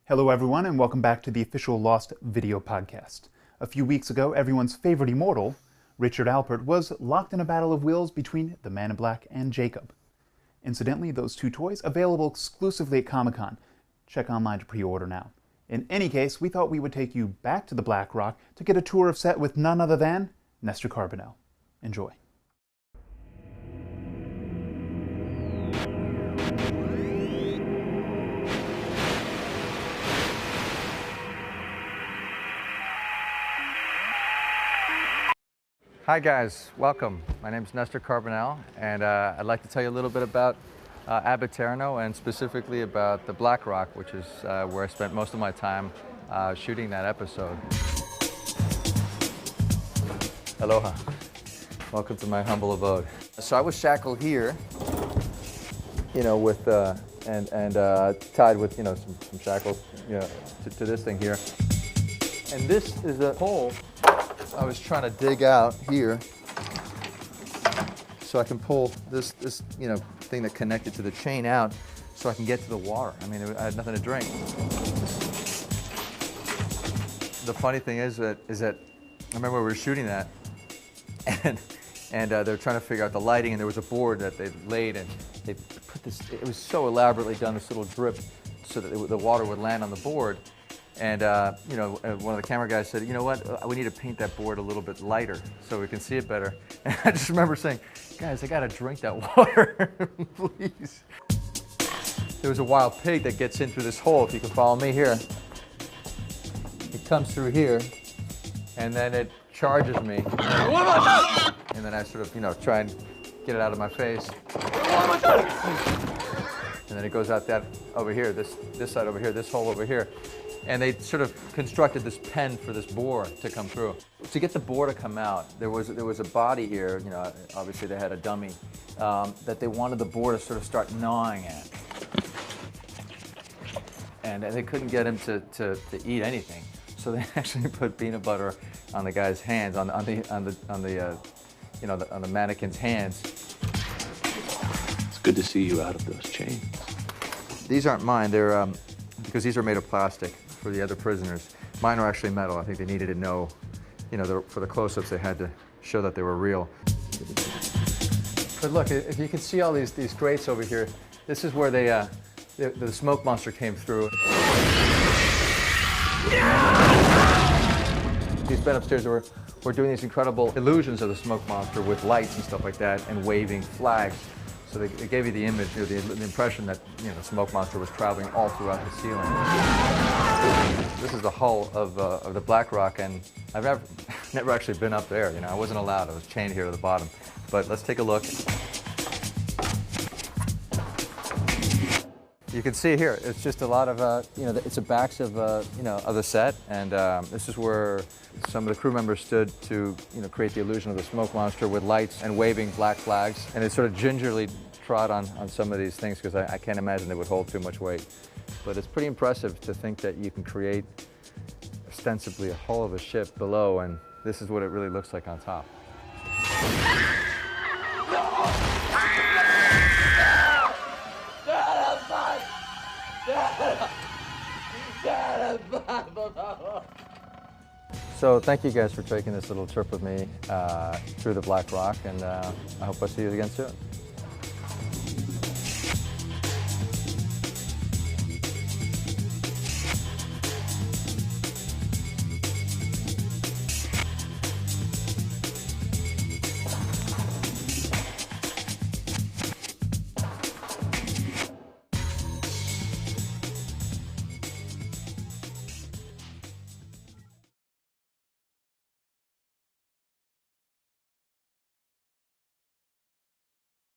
Hello everyone and welcome back to the official Lost video podcast. A few weeks ago, everyone's favorite immortal, Richard Alpert, was locked in a battle of wills between the Man in Black and Jacob. Incidentally, those two toys available exclusively at Comic-Con. Check online to pre-order now. In any case, we thought we would take you back to the Black Rock to get a tour of set with none other than Nestor Carbonell. Enjoy. Hi guys, welcome. My name is Nestor Carbonell, and I'd like to tell you a little bit about Abiterno and specifically about the Black Rock, which is where I spent most of my time shooting that episode. Aloha. Welcome to my humble abode. So I was shackled here, with tied with some shackles, to this thing here. And this is a hole I was trying to dig out here so I can pull this thing that connected to the chain out so I can get to the water. I mean, I had nothing to drink. The funny thing is that I remember we were shooting that and they were trying to figure out the lighting, and there was a board that they laid, and they put this, it was so elaborately done, this little drip so that the water would land on the board. And one of the camera guys said, you know what, we need to paint that board a little bit lighter so we can see it better. And I just remember saying, guys, I gotta drink that water, please. There was a wild pig that gets in through this hole, if you can follow me here. It comes through here, and then it charges me. And then I sort of, try and get it out of my face. And then it goes out that over here, this side over here, this hole over here. And they sort of constructed this pen for this boar to come through. To get the boar to come out, there was a body here, obviously they had a dummy, that they wanted the boar to sort of start gnawing at. And they couldn't get him to eat anything. So they actually put peanut butter on the guy's hands, on the mannequin's hands. It's good to see you out of those chains. These aren't mine, they're, because these are made of plastic for the other prisoners. Mine are actually metal. I think they needed to know, for the close-ups they had to show that they were real. But look, if you can see all these grates over here, this is where the smoke monster came through. He's been upstairs, we're doing these incredible illusions of the smoke monster with lights and stuff like that, and waving flags. So they gave you the image, the impression that the smoke monster was traveling all throughout the ceiling. This is the hull of the Black Rock, and I've never actually been up there. I wasn't allowed. I was chained here to the bottom. But let's take a look. You can see here, it's just a lot of, it's the backs of, of the set, and this is where some of the crew members stood to, create the illusion of the smoke monster with lights and waving black flags, and it sort of gingerly trod on some of these things because I can't imagine they would hold too much weight. But it's pretty impressive to think that you can create ostensibly a hull of a ship below, and this is what it really looks like on top. So thank you guys for taking this little trip with me through the Black Rock, and I hope I see you again soon.